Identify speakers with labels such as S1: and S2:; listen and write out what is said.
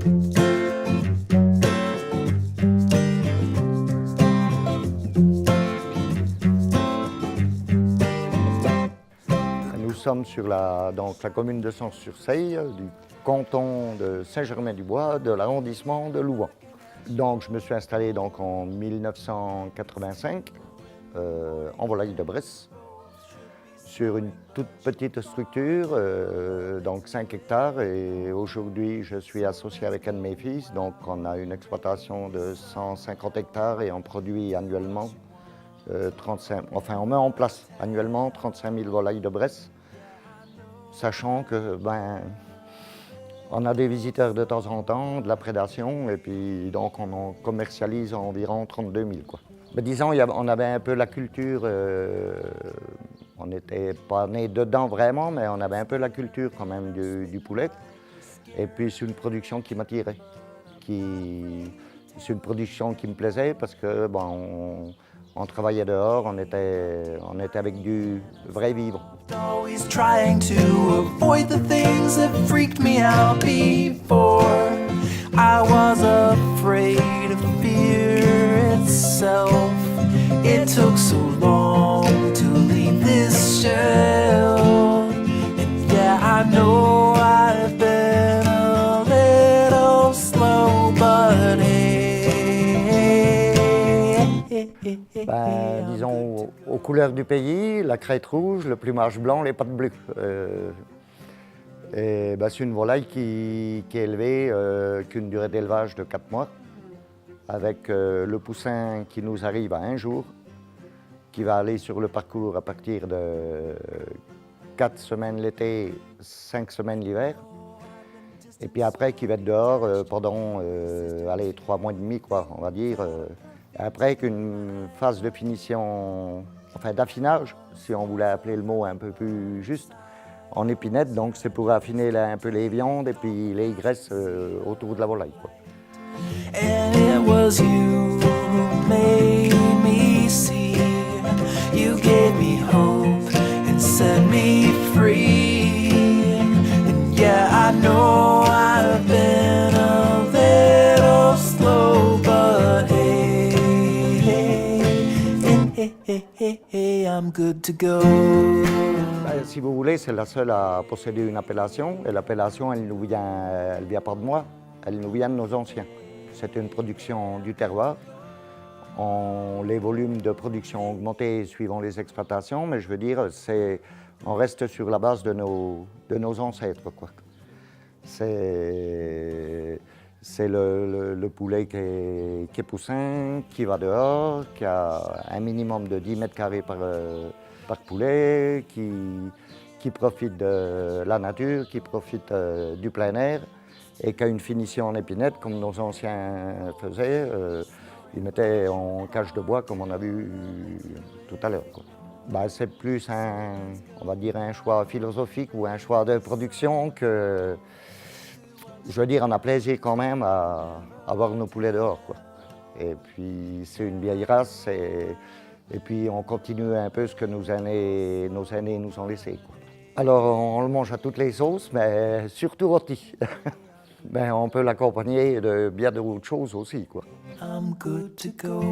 S1: Nous sommes sur la commune de Sens-sur-Seille, du canton de Saint-Germain-du-Bois, de l'arrondissement de Louhans. Donc, je me suis installé en 1985 en volaille de Bresse, sur une toute petite structure, donc 5 hectares. Et aujourd'hui, je suis associé avec un de mes fils. Donc, on a une exploitation de 150 hectares et on produit annuellement 35, enfin, on met en place annuellement 35 000 volailles de Bresse, sachant que on a des visiteurs de temps en temps, de la prédation, et puis donc on en commercialise environ 32 000. Quoi. Mais disons, on avait un peu la culture, on n'était pas né dedans vraiment, mais on avait un peu la culture quand même du poulet. Et puis c'est une production qui m'attirait, c'est une production qui me plaisait parce que on travaillait dehors, on était avec du vrai vivre.
S2: Always trying to avoid the things that freaked me out before. I was afraid of fear itself. It took so long to leave this shell. And yeah, I know I've been a little slow, but
S1: disons, aux couleurs du pays, la crête rouge, le plumage blanc, les pattes bleues. C'est une volaille qui est élevée qu'une durée d'élevage de 4 mois, avec le poussin qui nous arrive à 1 jour, qui va aller sur le parcours à partir de 4 semaines l'été, 5 semaines l'hiver, et puis après qui va être dehors pendant 3 mois et demi, quoi, on va dire. Après qu'une phase de finition, enfin d'affinage, si on voulait appeler le mot un peu plus juste, en épinette, donc c'est pour affiner un peu les viandes et puis les graisses autour de la volaille. Quoi.
S2: And it was you who made me see. You gave me hope and set me free. And yeah, I know I've been a little slow, but hey, I'm good to go.
S1: Si vous voulez, c'est la seule à posséder une appellation. Et l'appellation, elle vient pas de moi, elle nous vient de nos anciens. C'est une production du terroir. Les volumes de production ont augmenté suivant les exploitations, mais je veux dire, on reste sur la base de nos ancêtres. C'est le poulet qui est poussin, qui va dehors, qui a un minimum de 10 mètres carrés par poulet, qui profite de la nature, qui profite du plein air et qui a une finition en épinette comme nos anciens faisaient. Ils mettaient en cage de bois comme on a vu tout à l'heure. C'est plus on va dire un choix philosophique ou un choix de production que, je veux dire, on a plaisir quand même à avoir nos poulets dehors. Quoi. Et puis c'est une vieille race et puis on continue un peu ce que nos aînés nous ont laissé. Quoi. Alors on le mange à toutes les sauces, mais surtout rôti. On peut l'accompagner de bien d'autres choses aussi. Quoi.
S2: I'm good to go.